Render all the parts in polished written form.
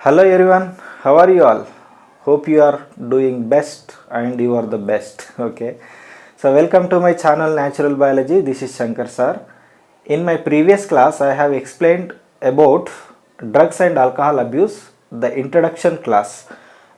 Hello everyone, how are you all? Hope you are doing best and you are the best. Okay, so welcome to my channel Natural Biology. This is Shankar sir. In my previous class, I have explained about drugs and alcohol abuse, the introduction class,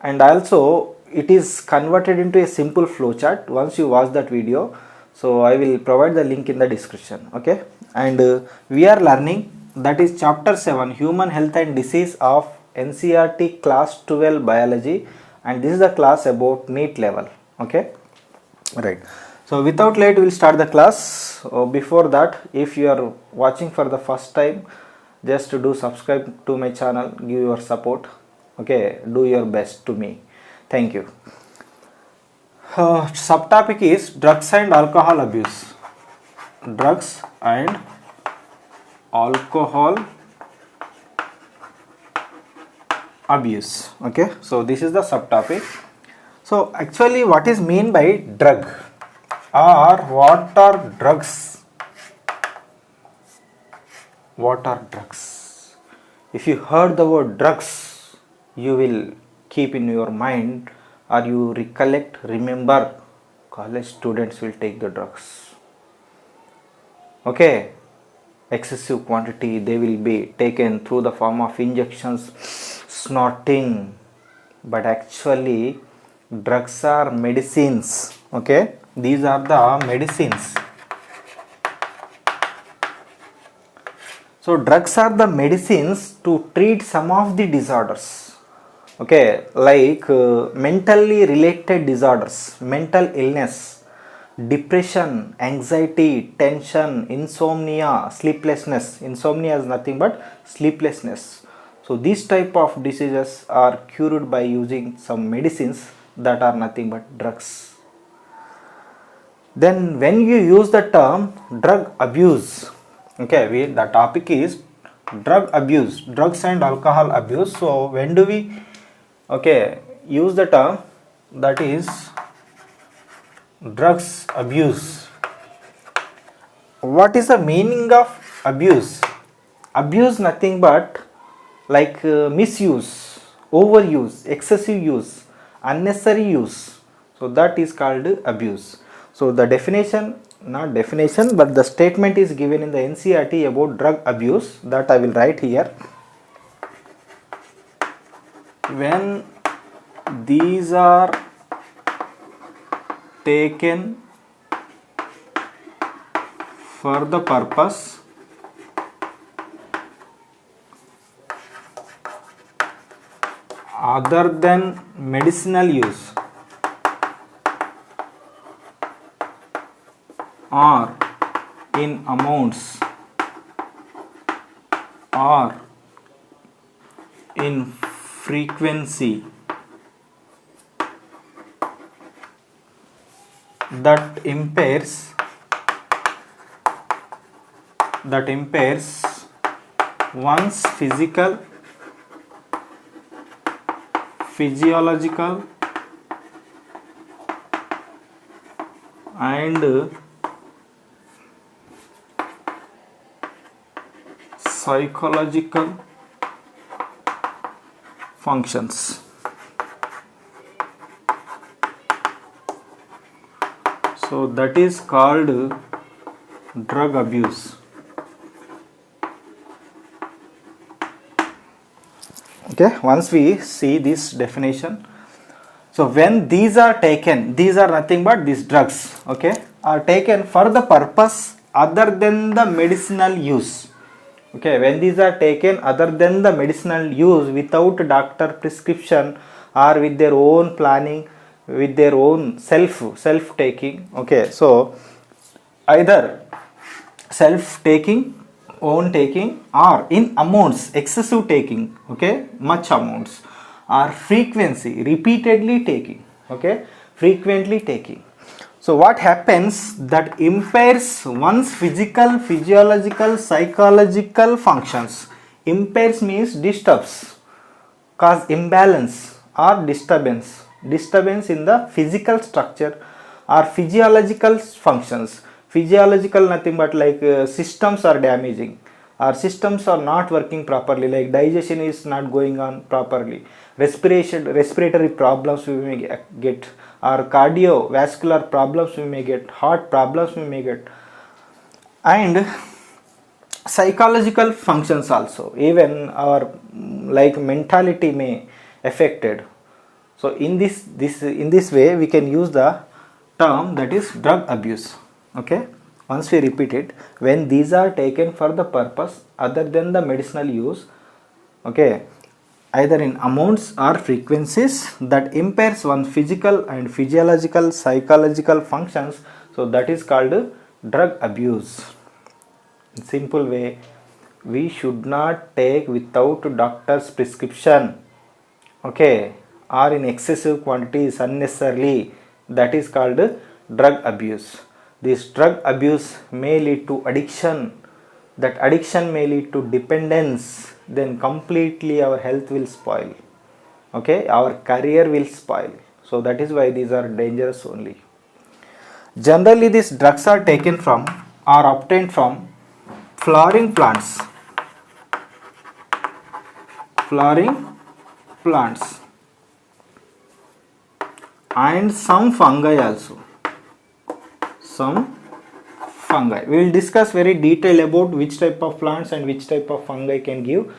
and also it is converted into a simple flowchart once you watch that video. So I will provide the link in the description. Okay, and we are learning, that is chapter 7, Human Health and Disease of NCERT class 12 biology, and this is the class about NEET level. Okay, right. So without late, we will start the class. Before that, if you are watching for the first time, just do subscribe to my channel, give your support. Okay, do your best to me. Thank you. Subtopic is drugs and alcohol abuse. Drugs and alcohol abuse. Okay, so this is the subtopic. So actually, what is mean by drug, or what are drugs? What are drugs? If you heard the word drugs, you will keep in your mind, or you recollect, remember, college students will take the drugs. Okay, excessive quantity, they will be taken through the form of injections, snorting, but actually drugs are medicines. Okay, these are the medicines. So drugs are the medicines to treat some of the disorders. Okay, like mentally related disorders, mental illness, depression, anxiety, tension, insomnia, sleeplessness. Insomnia is nothing but sleeplessness. So these type of diseases are cured by using some medicines that are nothing but drugs. Then when you use the term drug abuse, okay, the topic is drug abuse, drugs and alcohol abuse. So when do we use the term, that is drugs abuse? What is the meaning of abuse? Abuse nothing but like misuse, overuse, excessive use, unnecessary use. So that is called abuse. So the definition, not definition, but the statement is given in the NCERT about drug abuse, that I will write here. When these are taken for the purpose other than medicinal use, or in amounts, or in frequency that impairs one's physical, physiological and psychological functions. So that is called drug abuse. Okay, once we see this definition, so when these are taken, these are nothing but these drugs, okay, are taken for the purpose other than the medicinal use. Okay, when these are taken other than the medicinal use, without doctor prescription, or with their own planning, with their own self taking. Okay, so either self taking, own taking, or in amounts, excessive taking, okay, much amounts, or frequency, repeatedly taking, okay, frequently taking. So what happens, that impairs one's physical, physiological, psychological functions. Impairs means disturbs, cause imbalance or disturbance in the physical structure or physiological functions. Physiological nothing but like systems are damaging, our systems are not working properly, like digestion is not going on properly, respiratory problems we may get, or cardiovascular problems we may get, heart problems we may get, and psychological functions also, even our like mentality may affected. So in this way we can use the term that is drug abuse. Okay, once we repeat it, when these are taken for the purpose other than the medicinal use, okay, either in amounts or frequencies that impairs one physical and physiological psychological functions, so that is called drug abuse. In simple way, we should not take without doctor's prescription, okay, or in excessive quantities unnecessarily. That is called drug abuse. This drug abuse may lead to addiction, that addiction may lead to dependence, then completely our health will spoil, okay, our career will spoil. So that is why these are dangerous only. Generally these drugs are taken from or obtained from flowering plants, and some fungi also, some fungi. We will discuss very detail about which type of plants and which type of fungi can give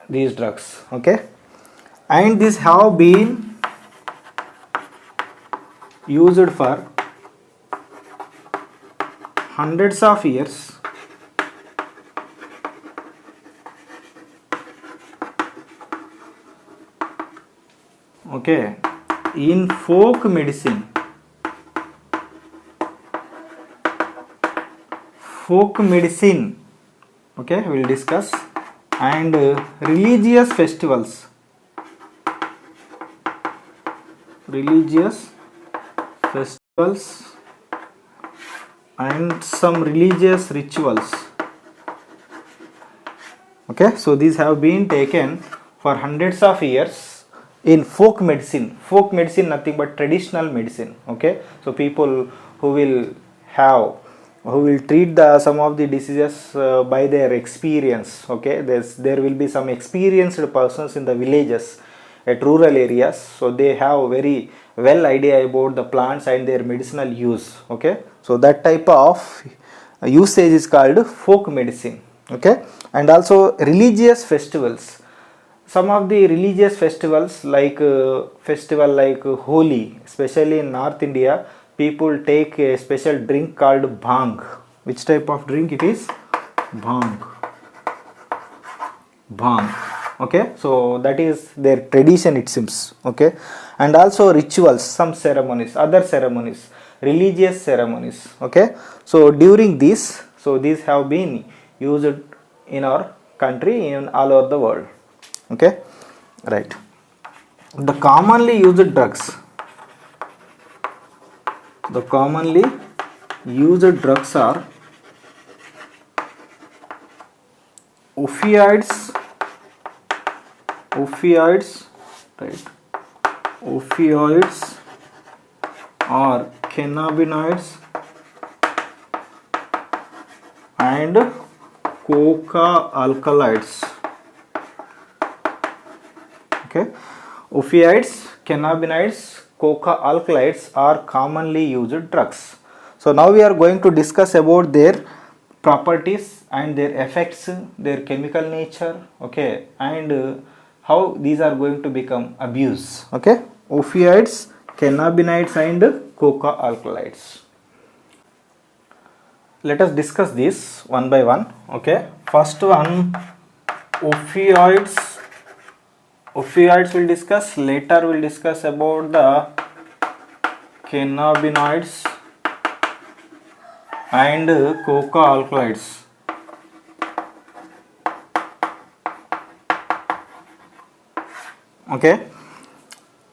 these drugs, okay. And these have been used for hundreds of years, okay, in folk medicine, okay, we will discuss, and religious festivals, and some religious rituals, okay. So these have been taken for hundreds of years in folk medicine, nothing but traditional medicine, okay. So people who will treat some of the diseases by their experience, okay. There will be some experienced persons in the villages at rural areas, so they have very well idea about the plants and their medicinal use, okay. So that type of usage is called folk medicine, okay. And also religious festivals, some of the religious festivals like Holi, especially in North India, people take a special drink called bhang. Which type of drink it is? Bhang, okay. So that is their tradition, it seems, okay. And also rituals, some ceremonies, other ceremonies, religious ceremonies, okay. So during this, so these have been used in our country, in all over the world, okay, right. The commonly used drugs are opioids, right, opioids or cannabinoids and coca alkaloids, okay. Opioids, cannabinoids, coca alkaloids are commonly used drugs. So now we are going to discuss about their properties and their effects, their chemical nature, okay, and how these are going to become abuse, okay. Opioids, cannabinoids and coca alkaloids. Let us discuss this one by one, okay. First one, opioids will discuss, later we'll discuss about the cannabinoids and coca alkaloids. Okay,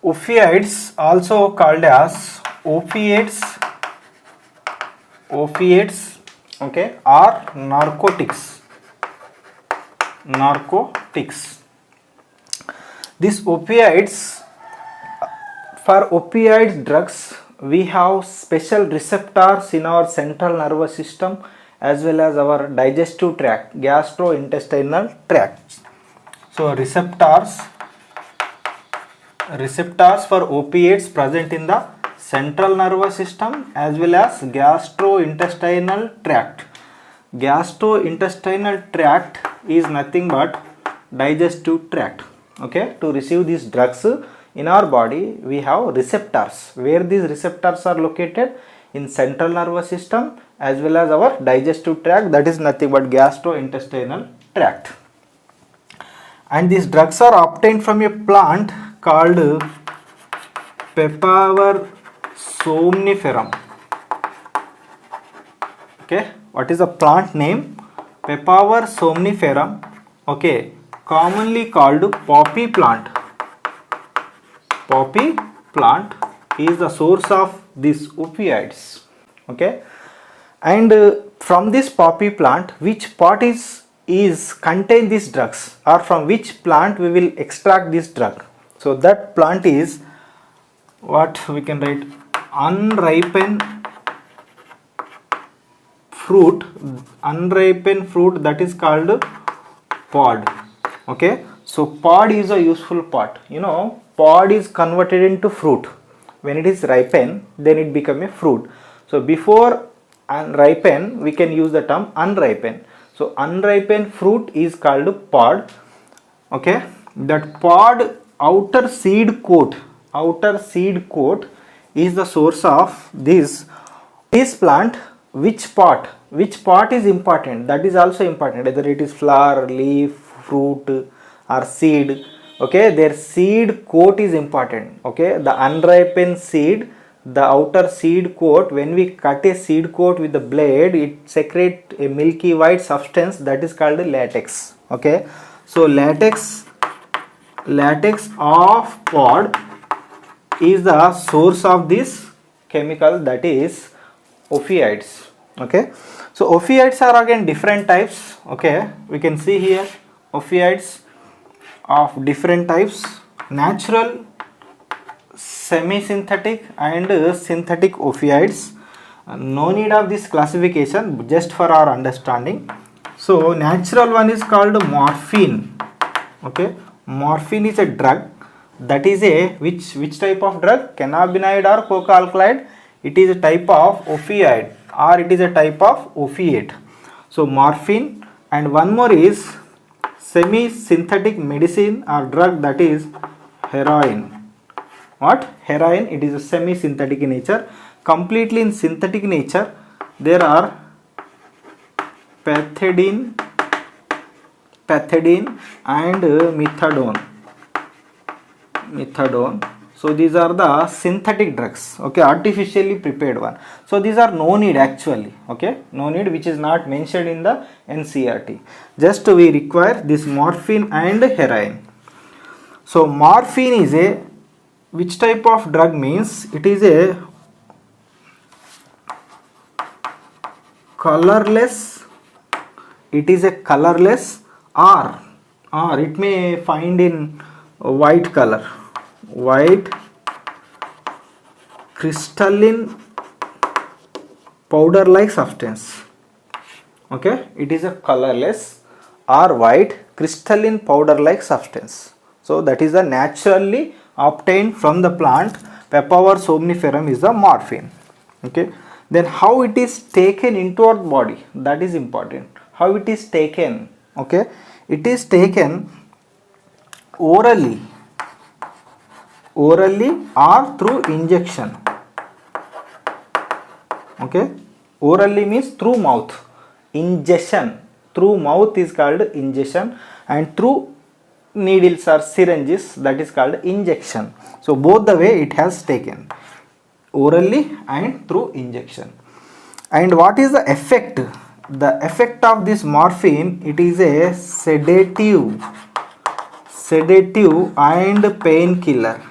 opioids, also called as opiates, okay, are narcotics. These opioids, for opioid drugs we have special receptors in our central nervous system as well as our digestive tract, gastrointestinal tract. So receptors for opiates present in the central nervous system as well as gastrointestinal tract. Gastrointestinal tract is nothing but digestive tract. Okay, to receive these drugs in our body we have receptors. Where these receptors are located? In central nervous system as well as our digestive tract, that is nothing but gastrointestinal tract. And these drugs are obtained from a plant called Papaver somniferum. Okay, what is the plant name? Papaver somniferum. Okay, commonly called poppy plant. Poppy plant is the source of these opioids. Okay, and from this poppy plant, which part is contain these drugs, or from which plant we will extract this drug? So that plant is what we can write, unripened fruit, that is called pod. Okay, so pod is a useful part. You know, pod is converted into fruit. When it is ripened, then it become a fruit. So before unripened, we can use the term unripened. So unripened fruit is called pod. Okay, that pod outer seed coat is the source of this plant. Which part is important? That is also important, whether it is flower, leaf, fruit or seed. Okay, their seed coat is important. Okay, the unripened seed, the outer seed coat, when we cut a seed coat with the blade, it secretes a milky white substance that is called latex. Okay, so latex of pod is the source of this chemical, that is opioids. Okay, so opioids are again different types. Okay, we can see here opioids of different types: natural, semi-synthetic and synthetic opioids. No need of this classification, just for our understanding. So natural one is called morphine. Okay, morphine is a drug. That is a which type of drug? Cannabinoid or coca alkaloid? It is a type of opioid or it is a type of opiate. So morphine. And one more is semi-synthetic medicine or drug, that is heroin. What? Heroin. It is a semi-synthetic in nature. Completely in synthetic nature, there are pethidine and methadone. So these are the synthetic drugs. Okay, artificially prepared one. So these are no need actually. Okay, no need, which is not mentioned in the NCERT. Just we require this morphine and heroin. So morphine is a which type of drug? Means it is a colorless. It is a colorless or it may find in white color, white crystalline powder like substance. Okay, it is a colorless or white crystalline powder like substance. So that is the naturally obtained from the plant Papaver somniferum is the morphine. Okay, then how it is taken into our body, that is important. How it is taken? Okay, it is taken orally or through injection. Okay, orally means through mouth. Ingestion through mouth is called ingestion, and through needles or syringes, that is called injection. So both the way it has taken, orally and through injection. And what is the effect? The effect of this morphine, it is a sedative and painkiller.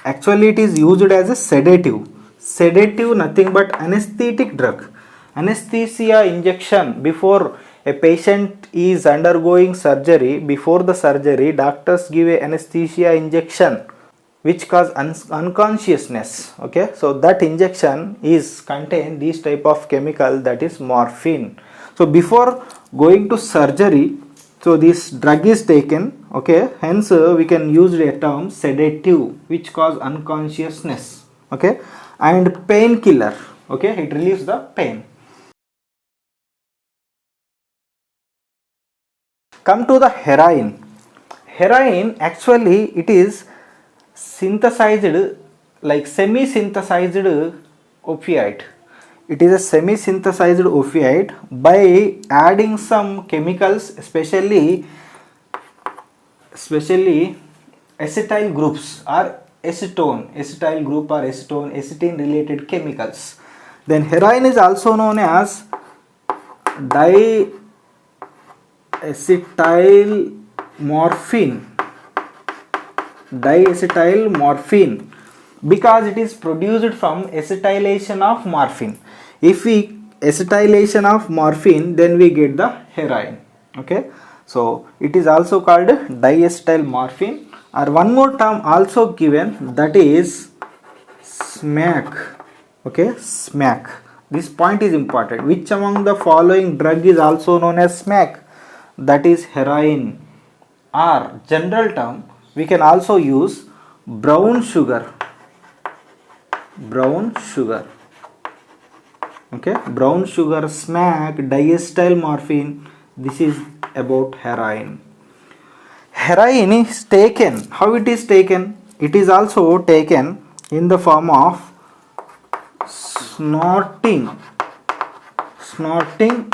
Actually it is used as a sedative. Sedative nothing but anesthetic drug. Anesthesia injection before a patient is undergoing surgery. Before the surgery, doctors give a anesthesia injection. which cause unconsciousness. Okay, so that injection is contain this type of chemical, that is morphine. So before going to surgery, so this drug is taken. Okay, hence we can use the term sedative, which cause unconsciousness. Okay, and painkiller. Okay, it relieves the pain. Come to the heroin. Heroin, actually it is synthesized, like semi-synthesized opioid. It is a semi-synthesized opioid by adding some chemicals, especially acetyl groups or acetyl group or acetine related chemicals. Then heroin is also known as diacetyl morphine, because it is produced from acetylation of morphine. If we acetylation of morphine, then we get the heroin. Okay, so it is also called diacetyl morphine, or one more term also given, that is smack. Okay, smack. This point is important. Which among the following drug is also known as smack? That is heroin. Or general term, we can also use brown sugar. Okay, brown sugar, smack, diacetyl morphine. This is about heroin. Heroin is taken. How it is taken? It is also taken in the form of snorting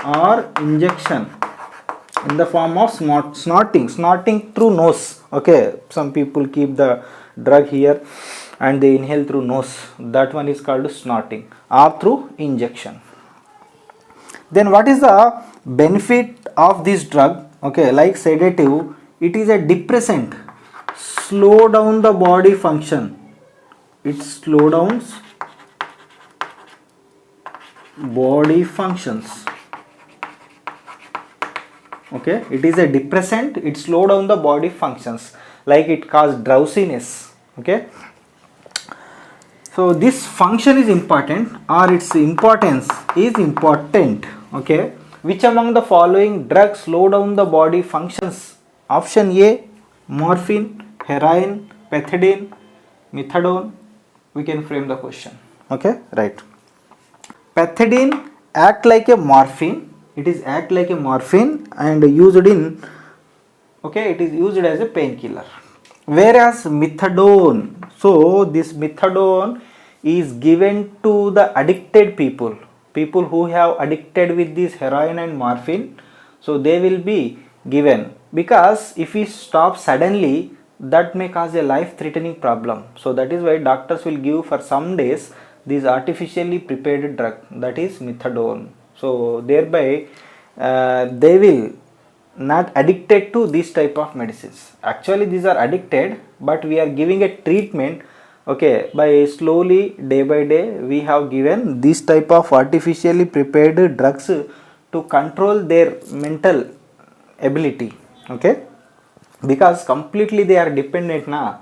or injection. In the form of snorting through nose. Okay, some people keep the drug here and they inhale through nose. That one is called snorting, or through injection. Then what is the benefit of this drug? Okay, like sedative, it is a depressant, slow down the body function. It slow downs body functions. Okay, it is a depressant, it slow down the body functions, like it cause drowsiness. Okay, so this function is important, or its importance is important. Okay, which among the following drugs slow down the body functions? Option A, morphine, heroin, pethidine, methadone. We can frame the question. Okay, right. Pethidine act like a morphine. It is act like a morphine and used in, okay, it is used as a painkiller. Whereas methadone, so this methadone is given to the addicted people who have addicted with this heroin and morphine. So they will be given, because if we stop suddenly, that may cause a life threatening problem. So that is why doctors will give for some days this artificially prepared drug, that is methadone. So thereby they will not addicted to this type of medicines. Actually these are addicted, but we are giving a treatment. Okay, by slowly, day by day, we have given this type of artificially prepared drugs to control their mental ability. Okay, because completely they are dependent now.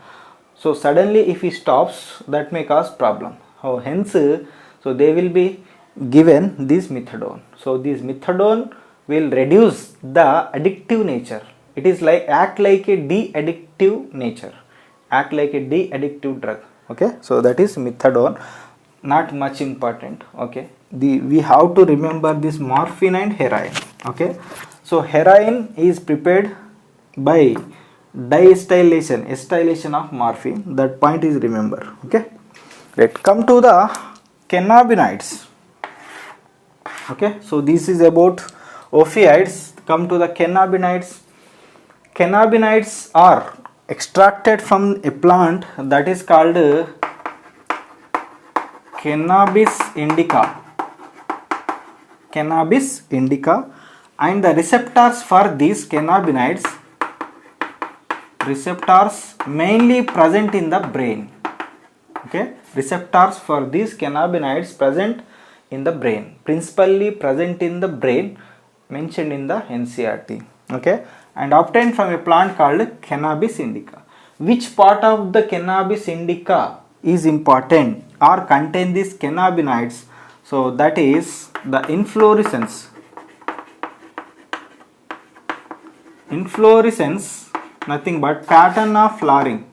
So suddenly if he stops, that may cause problem. So hence, so they will be given this methadone. So this methadone will reduce the addictive nature. It is like act like a de-addictive nature, act like a de-addictive drug. Okay, so that is methadone. Not much important. Okay, we have to remember this morphine and heroin. Okay, so heroin is prepared by acetylation of morphine. That point is remember. Okay, let's come to the cannabinoids. Okay, so this is about opioids. Come to the cannabinoids. Cannabinoids are extracted from a plant that is called cannabis indica. Cannabis indica, and the receptors for these cannabinoids, receptors mainly present in the brain. Okay, receptors for these cannabinoids present in the brain, principally present in the brain, mentioned in the NCERT. Okay, and obtained from a plant called cannabis indica. which part of the cannabis indica is important or contain these cannabinoids? So that is the inflorescence. Inflorescence, nothing but pattern of flowering.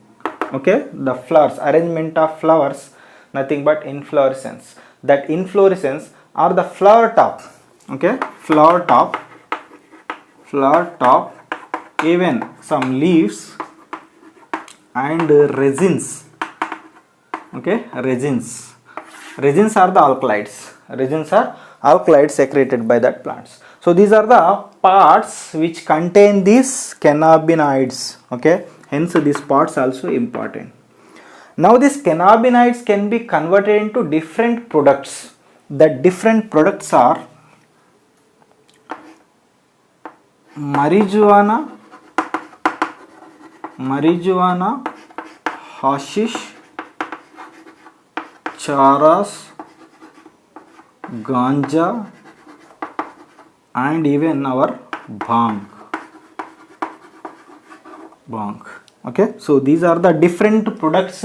Okay, the flowers, arrangement of flowers, nothing but inflorescence. That inflorescence or the flower top. Okay, flower top, even some leaves and resins. Okay, resins are the alkaloids secreted by that plants. So these are the parts which contain these cannabinoids. Okay, hence these parts also important. Now these cannabinoids can be converted into different products. The different products are marijuana, hashish, charas, ganja, and even our bhang. Okay, so these are the different products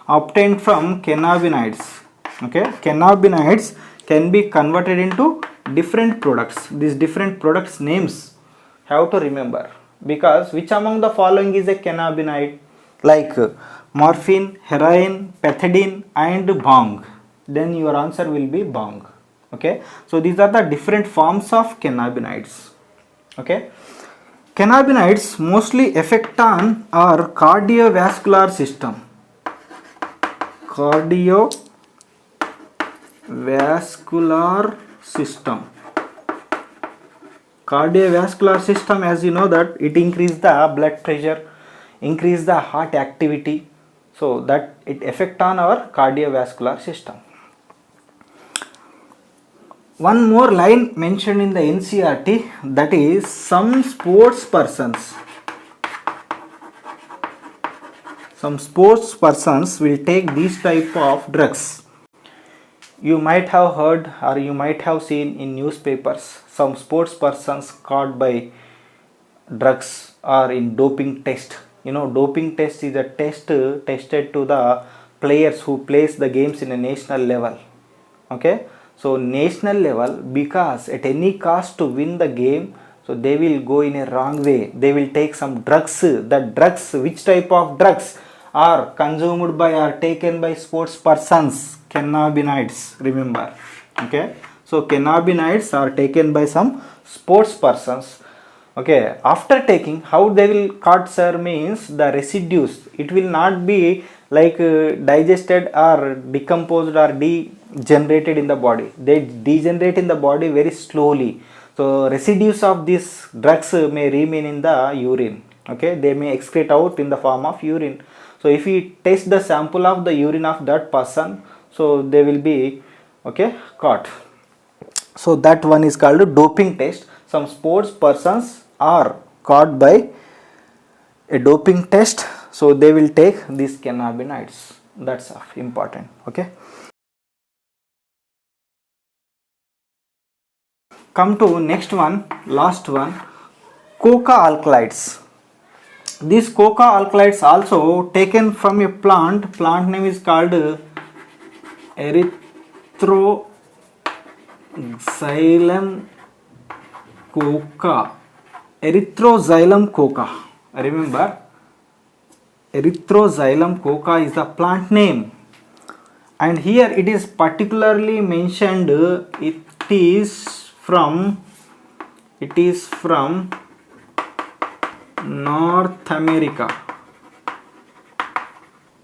obtained from cannabinoids. Okay, cannabinoids can be converted into different products. These different products names have to remember, because which among the following is a cannabinoid? Like morphine, heroin, pethidine and bhang. Then your answer will be bhang. Okay, so these are the different forms of cannabinoids. Okay, cannabinoids mostly affect on our cardiovascular system. Cardiovascular system, as you know that it increase the blood pressure, increase the heart activity, so that it affect on our cardiovascular system. One more line mentioned in the NCERT, that is some sports persons will take these type of drugs. You might have heard or you might have seen in newspapers some sports persons caught by drugs or in doping test. You know, doping test is a test tested to the players who plays the games in a national level. Okay, so national level, because at any cost to win the game, so they will go in a wrong way. They will take some drugs. The drugs, which type of drugs are consumed by or taken by sports persons? Cannabinoids, remember. Okay, so cannabinoids are taken by some sports persons. Okay, after taking, how they will caught, sir, means the residues, it will not be like digested or decomposed or degenerated in the body. They degenerate in the body very slowly. So residues of these drugs may remain in the urine. Okay, they may excrete out in the form of urine. So if we test the sample of the urine of that person, so they will be caught. So that one is called doping test. Some sports persons are caught by a doping test, so they will take these cannabinoids. That's important. Okay, come to next one, last one, coca alkaloids. These coca alkaloids also taken from a plant name is called Erythroxylum coca. Remember, Erythroxylum coca is the plant name, and here it is particularly mentioned it is from North America.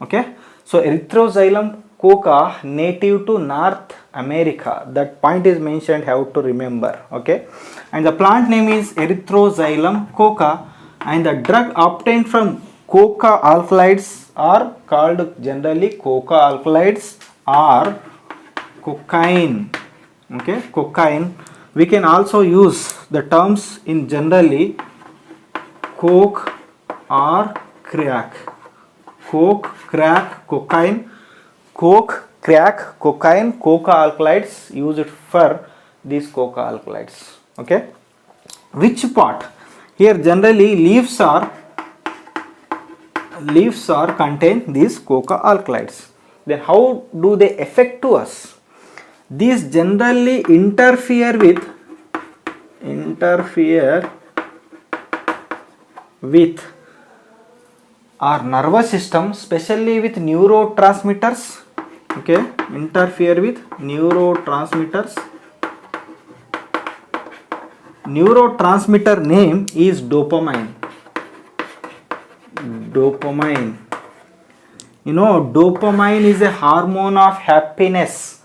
Okay, so Erythroxylum coca native to North America, that point is mentioned, have to remember. Okay, and the plant name is Erythroxylum coca, and the drug obtained from coca alkaloids are called generally coca alkaloids or cocaine. Okay, cocaine. We can also use the terms in generally coke or crack. Coke, crack, cocaine. Coke, crack, cocaine, coca alkaloids used for these coca alkaloids. Okay, which part? Here generally leaves are leaves are contain these coca alkaloids. Then how do they affect to us? These generally interfere with our nervous system, especially with neurotransmitters. Okay, interfere with neurotransmitters. Neurotransmitter name is dopamine. You know, dopamine is a hormone of happiness.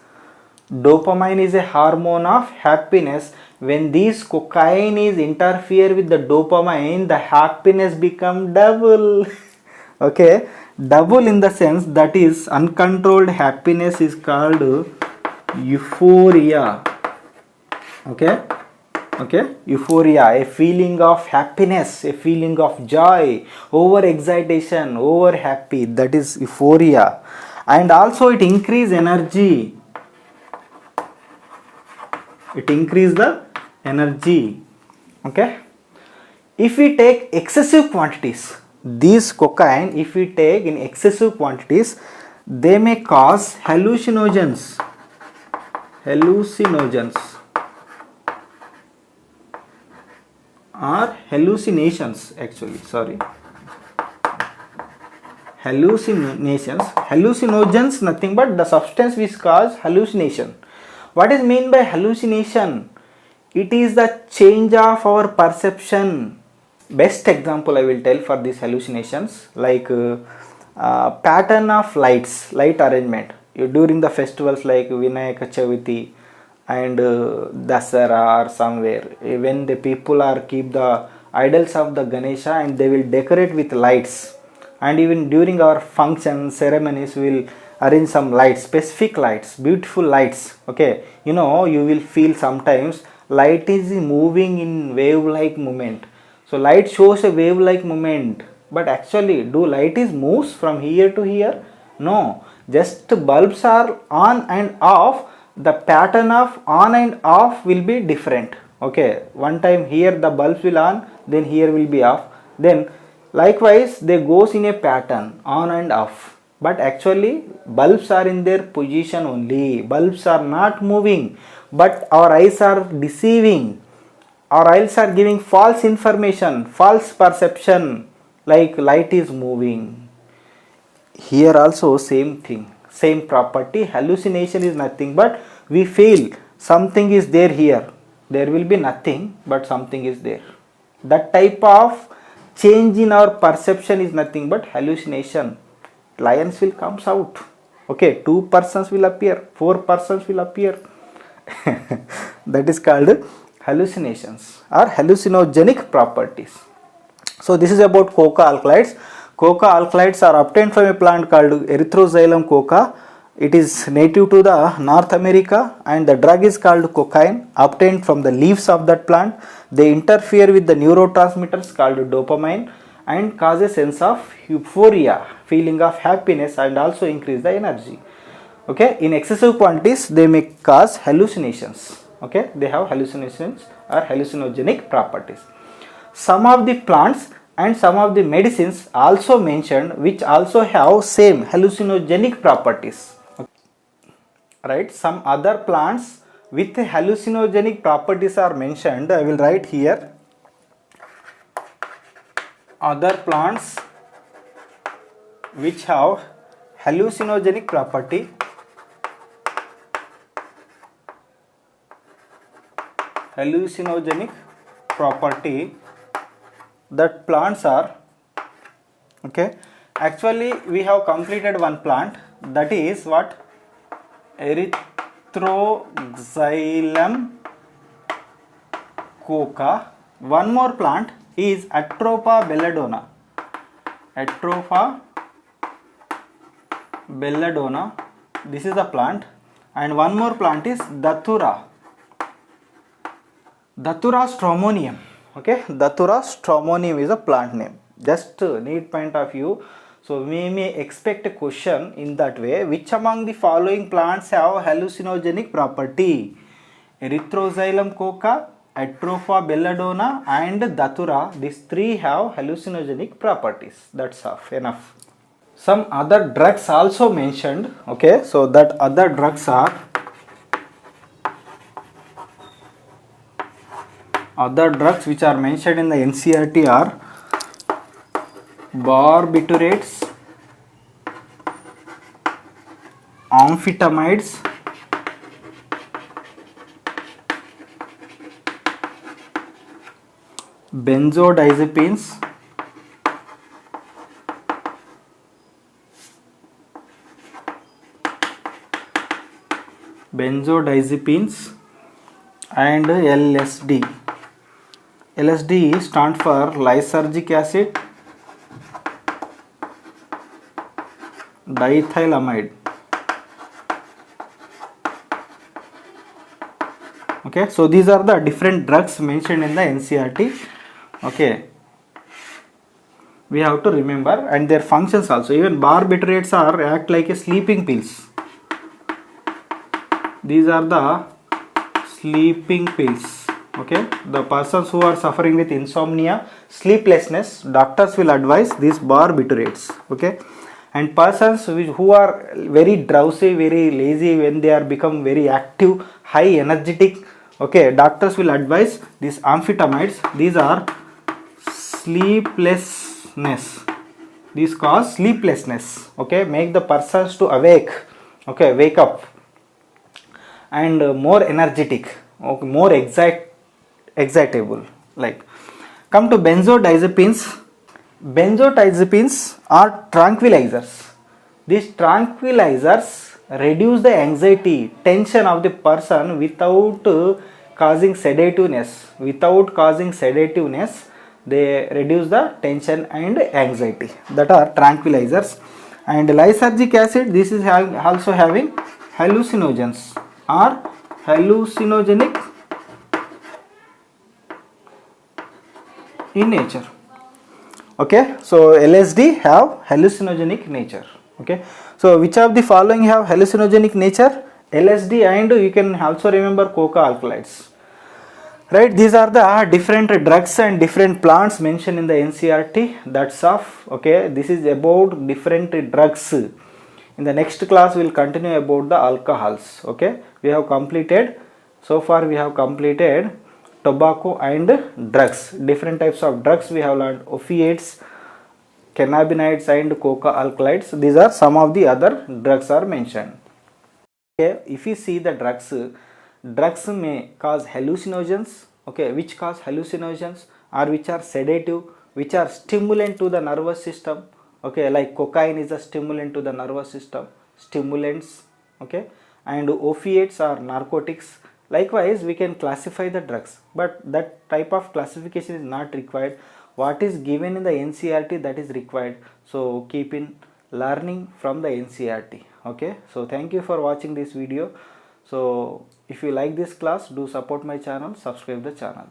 Dopamine is a hormone of happiness. When this cocaine is interfere with the dopamine, the happiness become double. Okay, double in the sense that is uncontrolled happiness is called euphoria. Okay, euphoria, a feeling of happiness, a feeling of joy, over excitation, over happy, that is euphoria. And also it increase energy. It increase the energy. Okay, if we take excessive quantities, these cocaine, if we take in excessive quantities, they may cause hallucinogens or hallucinations, actually, sorry, hallucinogens, nothing but the substance which cause hallucination. What is mean by hallucination? It is the change of our perception. Best example I will tell for these hallucinations, like pattern of light arrangement during the festivals like Vinayaka Chaviti and Dasara or somewhere, when the people are keep the idols of the Ganesha and they will decorate with lights, and even during our functions, ceremonies, we will arrange some lights, specific lights, beautiful lights. Okay, you know, you will feel sometimes light is moving in wave like movement. So light shows a wave like movement, but actually do light is moves from here to here? No, just bulbs are on and off. The pattern of on and off will be different. Okay, one time here the bulbs will on, then here will be off, then likewise they goes in a pattern on and off, but actually bulbs are in their position only. Bulbs are not moving, but our eyes are deceiving. Our eyes are giving false information, false perception, like light is moving. Here also same thing, same property. Hallucination is nothing but we feel something is there here. There will be nothing, but something is there. That type of change in our perception is nothing but hallucination. Lions will comes out. Okay, 2 persons will appear, 4 persons will appear. That is called hallucinations or hallucinogenic properties. So this is about coca alkaloids. Coca alkaloids are obtained from a plant called Erythroxylum coca. It is native to the North America, and the drug is called cocaine, obtained from the leaves of that plant. They interfere with the neurotransmitters called dopamine and cause a sense of euphoria, feeling of happiness, and also increase the energy. Okay, in excessive quantities they may cause hallucinations. Okay, they have hallucinations or hallucinogenic properties. Some of the plants and some of the medicines also mentioned which also have same hallucinogenic properties. Right, some other plants with hallucinogenic properties are mentioned. I will write here. Other plants which have hallucinogenic property. Hallucinogenic property, that plants are, okay, actually we have completed one plant, that is what? Erythroxylum coca. One more plant is Atropa belladonna. Atropa belladonna, this is the plant. And one more plant is Datura. Datura stramonium. Okay, Datura stramonium is a plant name. Just need point of view. So we may expect a question in that way. Which among the following plants have hallucinogenic property? Erythroxylum coca, atrofa belladonna and datura, these three have hallucinogenic properties. That's enough. Some other drugs also mentioned, okay, so that other drugs are, other drugs which are mentioned in the NCERT are barbiturates, amphetamines, benzodiazepines, and LSD. LSD stands for lysergic acid diethylamide. Okay, so these are the different drugs mentioned in the NCERT. Okay, we have to remember, and their functions also. Even barbiturates are act like a sleeping pills. These are the sleeping pills. Okay, the persons who are suffering with insomnia, sleeplessness, doctors will advise these barbiturates. Okay, and persons who are very drowsy, very lazy, when they are become very active, high energetic, okay, doctors will advise these amphetamines. These are sleeplessness. These cause sleeplessness. Okay, make the persons to awake. Okay, wake up and more energetic. Okay, more excitable. Like, come to benzodiazepines. Benzodiazepines are tranquilizers. These tranquilizers reduce the anxiety, tension of the person without causing sedativeness. Without causing sedativeness, they reduce the tension and anxiety. That are tranquilizers. And lysergic acid, this is also having hallucinogens or hallucinogenic in nature. Okay, so LSD have hallucinogenic nature. Okay, so which of the following have hallucinogenic nature? LSD, and you can also remember coca alkaloids. Right, these are the different drugs and different plants mentioned in the NCERT. That's of. Okay, this is about different drugs. In the next class we will continue about the alcohols. Okay, we have completed, so far we have completed tobacco and drugs. Different types of drugs we have learned: opiates, cannabinoids and coca alkaloids. These are some of the other drugs are mentioned. Okay, if you see the drugs may cause hallucinogens. Okay, which cause hallucinogens, or which are sedative, which are stimulant to the nervous system. Okay, like cocaine is a stimulant to the nervous system, stimulants. Okay, and opiates are narcotics. Likewise, we can classify the drugs, but that type of classification is not required. What is given in the NCERT, that is required. So keep in learning from the NCERT. Okay, so thank you for watching this video. So if you like this class, do support my channel, subscribe the channel.